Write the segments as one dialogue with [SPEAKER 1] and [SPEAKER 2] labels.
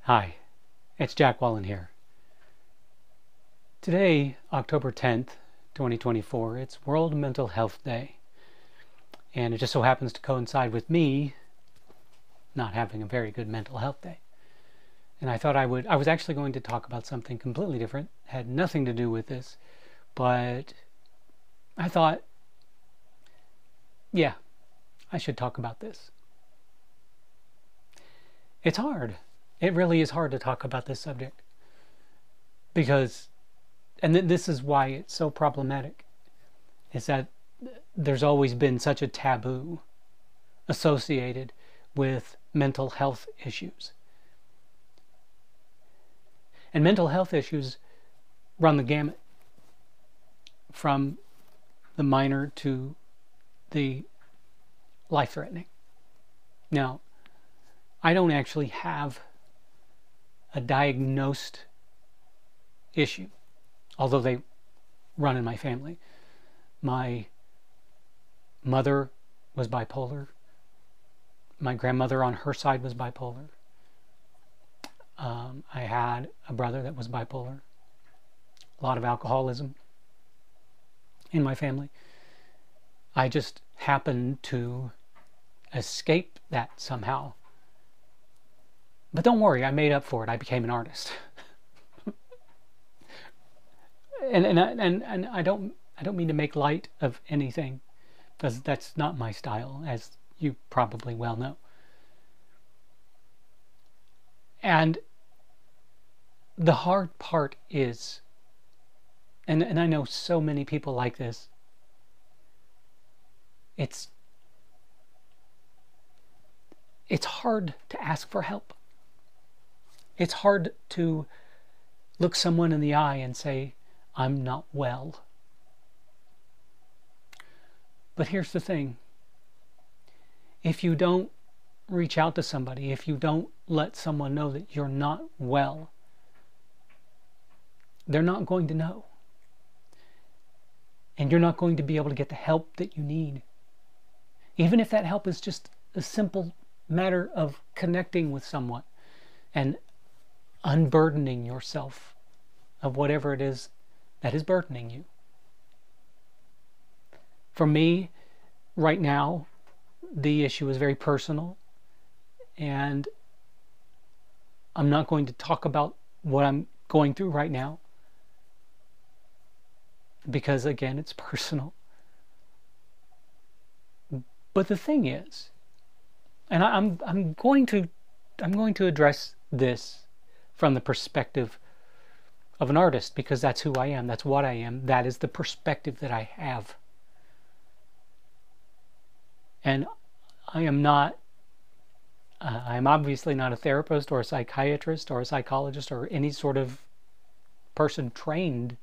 [SPEAKER 1] Hi, it's Jack Wallen here. Today, October 10th, 2024, it's World Mental Health Day. And it just so happens to coincide with me not having a very good mental health day. And I thought I was actually going to talk about something completely different, had nothing to do with this, but I thought, yeah, I should talk about this. It's hard. It really is hard to talk about this subject because, and this is why it's so problematic, is that there's always been such a taboo associated with mental health issues. And mental health issues run the gamut from the minor to the life-threatening. Now, I don't actually have a diagnosed issue, although they run in my family. My mother was bipolar. My grandmother on her side was bipolar. I had a brother that was bipolar. A lot of alcoholism in my family. I just happened to escape that somehow. But don't worry, I made up for it. I became an artist. and I don't mean to make light of anything, because that's not my style, as you probably well know. And the hard part is, and I know so many people like this, it's hard to ask for help. It's hard to look someone in the eye and say, I'm not well. But here's the thing. If you don't reach out to somebody, if you don't let someone know that you're not well, they're not going to know. And you're not going to be able to get the help that you need. Even if that help is just a simple matter of connecting with someone and unburdening yourself of whatever it is that is burdening you. For me, right now, the issue is very personal, and I'm not going to talk about what I'm going through right now because, again, it's personal. But the thing is, and I'm going to address this from the perspective of an artist, because that's who I am, that's what I am, that is the perspective that I have. And I am not, I'm obviously not a therapist or a psychiatrist or a psychologist or any sort of person trained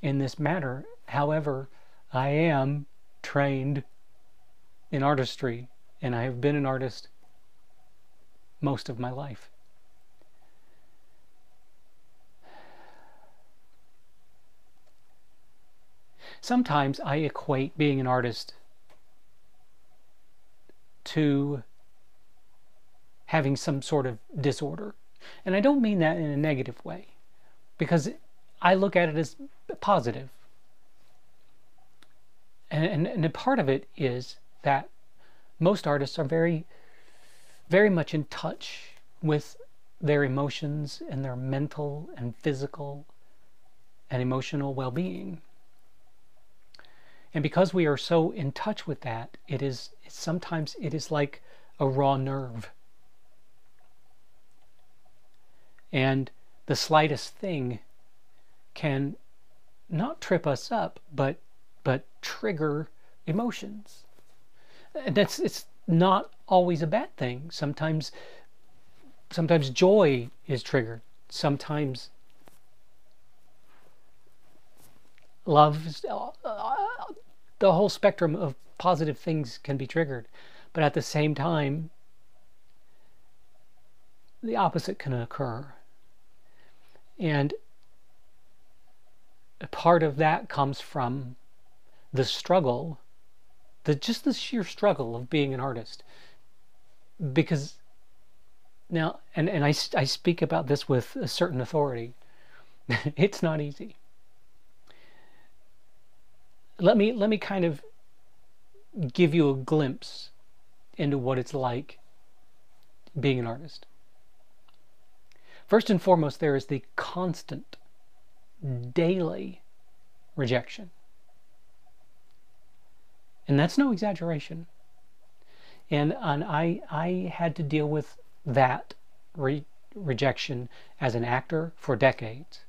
[SPEAKER 1] in this matter. However, I am trained in artistry, and I have been an artist most of my life. Sometimes I equate being an artist to having some sort of disorder. And I don't mean that in a negative way, because I look at it as positive. And a part of it is that most artists are very, very much in touch with their emotions and their mental and physical and emotional well-being. And because we are so in touch with that, sometimes it is like a raw nerve. And the slightest thing can not trip us up, but trigger emotions. And it's not always a bad thing. Sometimes joy is triggered. Sometimes love is, the whole spectrum of positive things can be triggered. But at the same time, the opposite can occur. And a part of that comes from the struggle, just the sheer struggle of being an artist. Because Now, and I speak about this with a certain authority. It's not easy. Let me kind of give you a glimpse into what it's like being an artist. First and foremost, there is the constant, daily rejection. And that's no exaggeration. And I had to deal with that rejection as an actor for decades.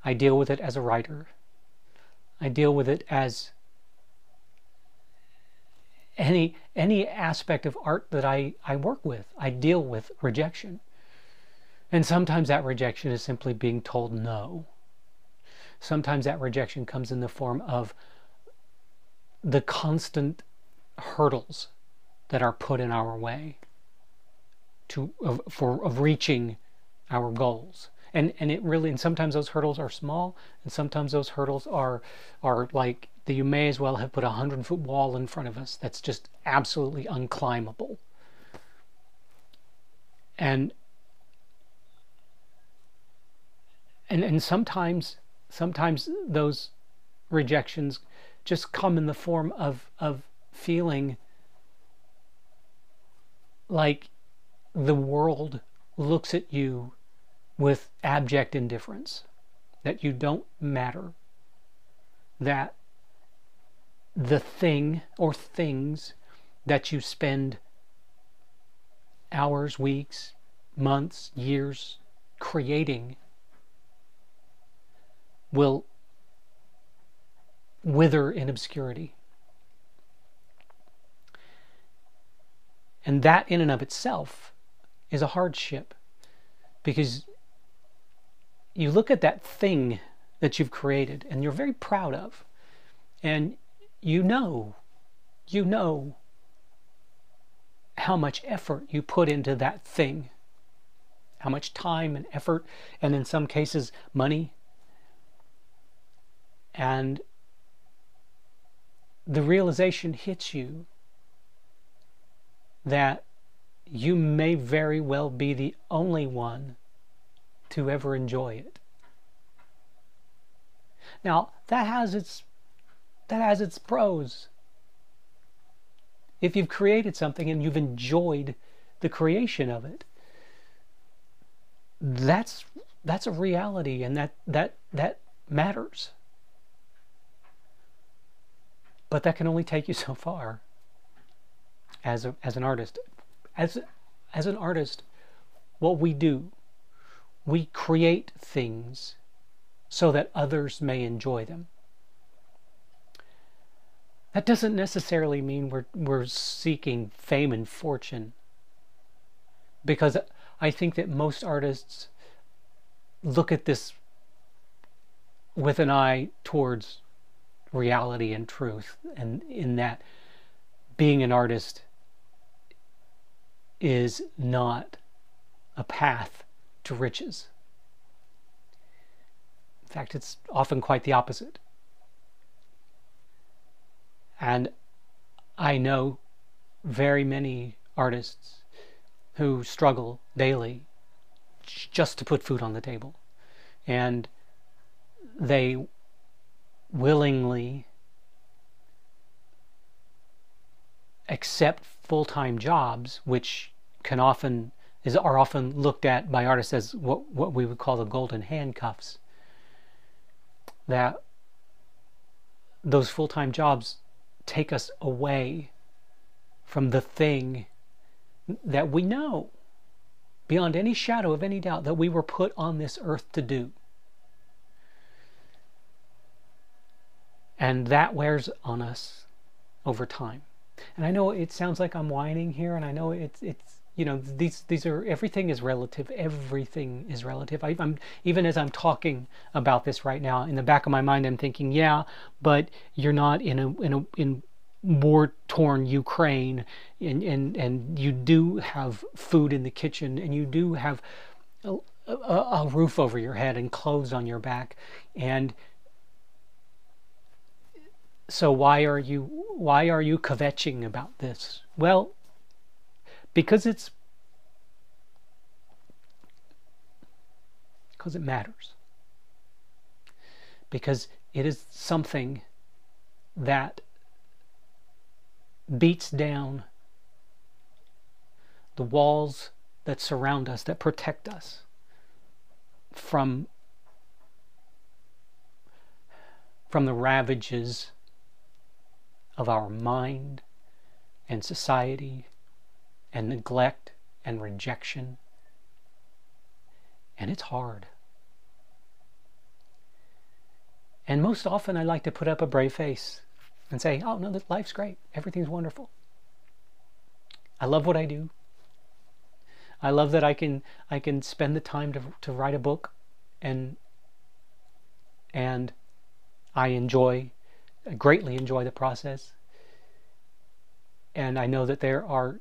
[SPEAKER 1] I deal with it as a writer. I deal with it as any aspect of art that I work with. I deal with rejection. And sometimes that rejection is simply being told no. Sometimes that rejection comes in the form of the constant hurdles that are put in our way of reaching our goals. And it really, and sometimes those hurdles are small, and sometimes those hurdles are like that you may as well have put a 100-foot wall in front of us that's just absolutely unclimbable. And sometimes those rejections just come in the form of feeling like the world looks at you with abject indifference, that you don't matter, that the thing or things that you spend hours, weeks, months, years creating will wither in obscurity. And that in and of itself is a hardship, because you look at that thing that you've created and you're very proud of, and you know how much effort you put into that thing, how much time and effort, and in some cases money. And the realization hits you that you may very well be the only one to ever enjoy it. Now, that has its pros. If you've created something and you've enjoyed the creation of it, that's a reality, and that matters. But that can only take you so far as an artist. As an artist, what we do, we create things so that others may enjoy them. That doesn't necessarily mean we're seeking fame and fortune, because I think that most artists look at this with an eye towards reality and truth, and in that being an artist is not a path to riches. In fact, it's often quite the opposite. And I know very many artists who struggle daily just to put food on the table. And they willingly accept full-time jobs, which are often looked at by artists as what we would call the golden handcuffs. That those full-time jobs take us away from the thing that we know beyond any shadow of any doubt that we were put on this earth to do. And that wears on us over time. And I know it sounds like I'm whining here, and I know it's you know, these are, everything is relative. Everything is relative. I'm even as I'm talking about this right now, in the back of my mind, I'm thinking, yeah, but you're not in war-torn Ukraine, and you do have food in the kitchen, and you do have a roof over your head and clothes on your back, and so why are you kvetching about this? Well, because it's because it matters. Because it is something that beats down the walls that surround us, that protect us from the ravages of our mind and society and neglect and rejection. And it's hard. And most often I like to put up a brave face and say, oh no, life's great. Everything's wonderful. I love what I do. I love that I can spend the time to write a book, and I greatly enjoy the process. And I know that there are,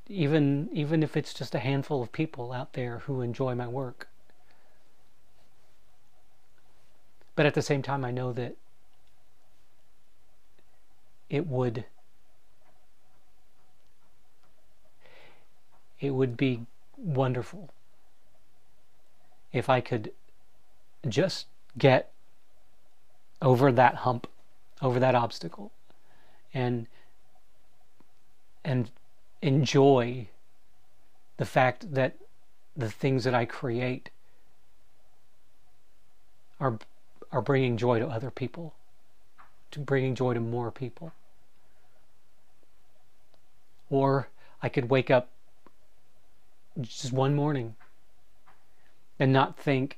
[SPEAKER 1] even if it's just a handful of people out there who enjoy my work. But at the same time, I know that it would be wonderful if I could just get over that hump, over that obstacle, and enjoy the fact that the things that I create are bringing joy to other people, to bringing joy to more people. Or I could wake up just one morning and not think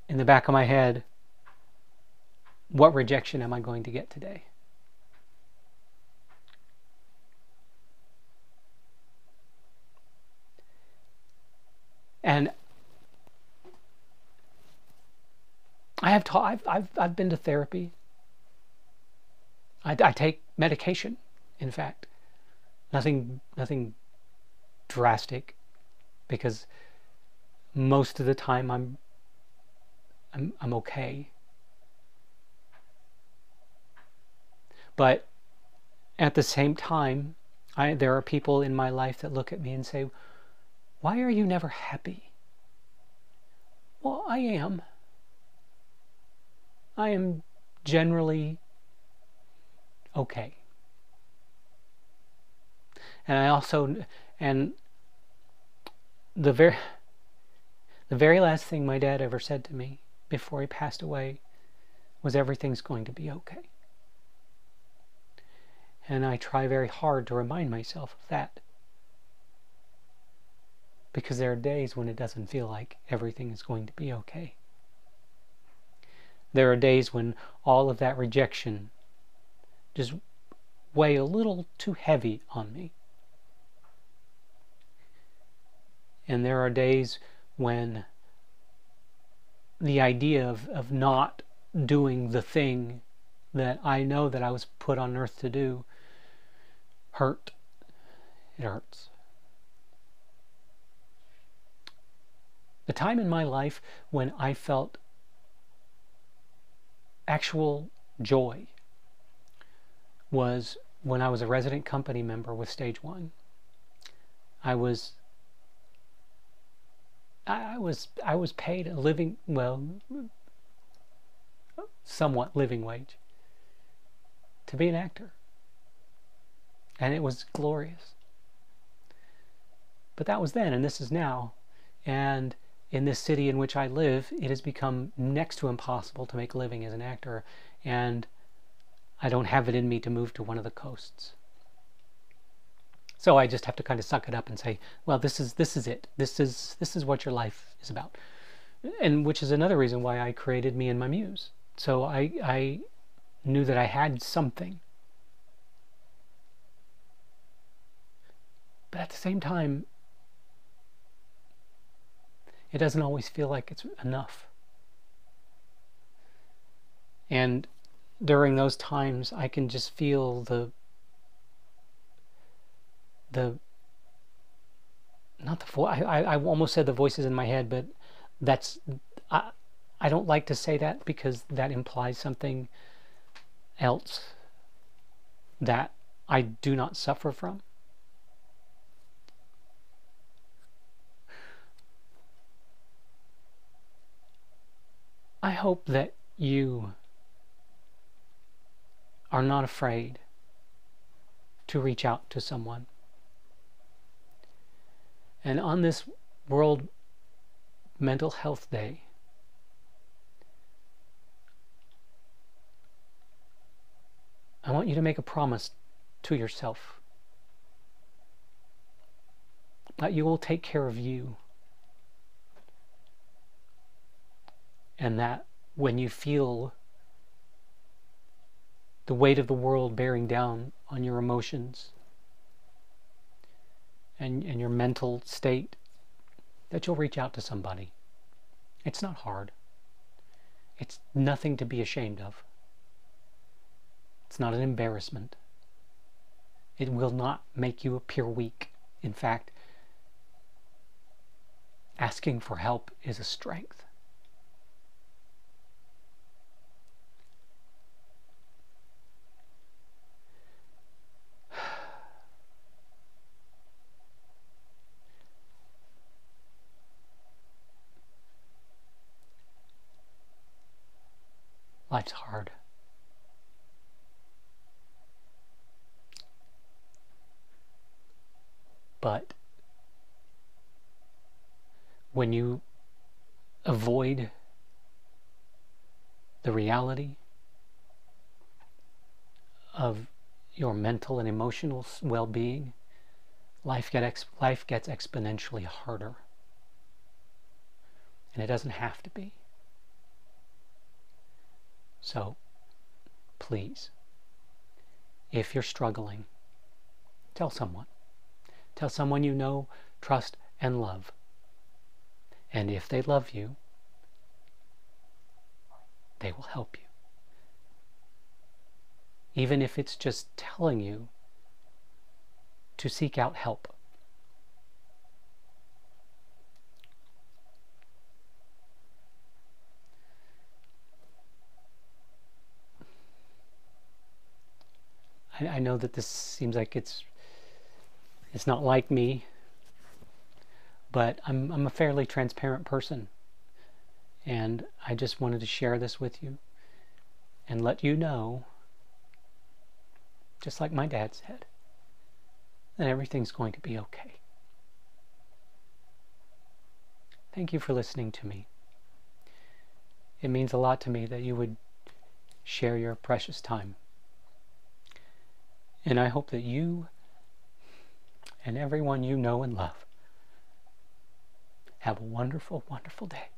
[SPEAKER 1] in the back of my head, what rejection am I going to get today? And I've been to therapy. I take medication, in fact. Nothing drastic, because most of the time I'm okay. But at the same time, there are people in my life that look at me and say, why are you never happy? Well, I am. I am generally okay. And I also, and the very last thing my dad ever said to me before he passed away was, everything's going to be okay. And I try very hard to remind myself of that, because there are days when it doesn't feel like everything is going to be okay. There are days when all of that rejection just weigh a little too heavy on me. And there are days when the idea of not doing the thing that I know that I was put on earth to do hurt. It hurts. The time in my life when I felt actual joy was when I was a resident company member with Stage 1. I was paid a living, well, somewhat living wage to be an actor. And it was glorious. But that was then, and this is now. And in this city in which I live, it has become next to impossible to make a living as an actor, and I don't have it in me to move to one of the coasts. So I just have to kind of suck it up and say, well, this is it. This is what your life is about. And which is another reason why I created Me and My Muse. So I knew that I had something. But at the same time, it doesn't always feel like it's enough. And during those times, I can just feel I almost said the voices in my head, but I don't like to say that, because that implies something else that I do not suffer from. I hope that you are not afraid to reach out to someone. And on this World Mental Health Day, I want you to make a promise to yourself that you will take care of you, and that when you feel the weight of the world bearing down on your emotions and your mental state, that you'll reach out to somebody. It's not hard. It's nothing to be ashamed of. It's not an embarrassment. It will not make you appear weak. In fact, asking for help is a strength. Life's hard. But when you avoid the reality of your mental and emotional well-being, life gets exponentially harder. And it doesn't have to be. So, please, if you're struggling, tell someone. Tell someone you know, trust, and love. And if they love you, they will help you. Even if it's just telling you to seek out help. I know that this seems like it's not like me, but I'm a fairly transparent person, and I just wanted to share this with you and let you know, just like my dad said, that everything's going to be okay. Thank you for listening to me. It means a lot to me that you would share your precious time. And I hope that you and everyone you know and love have a wonderful, wonderful day.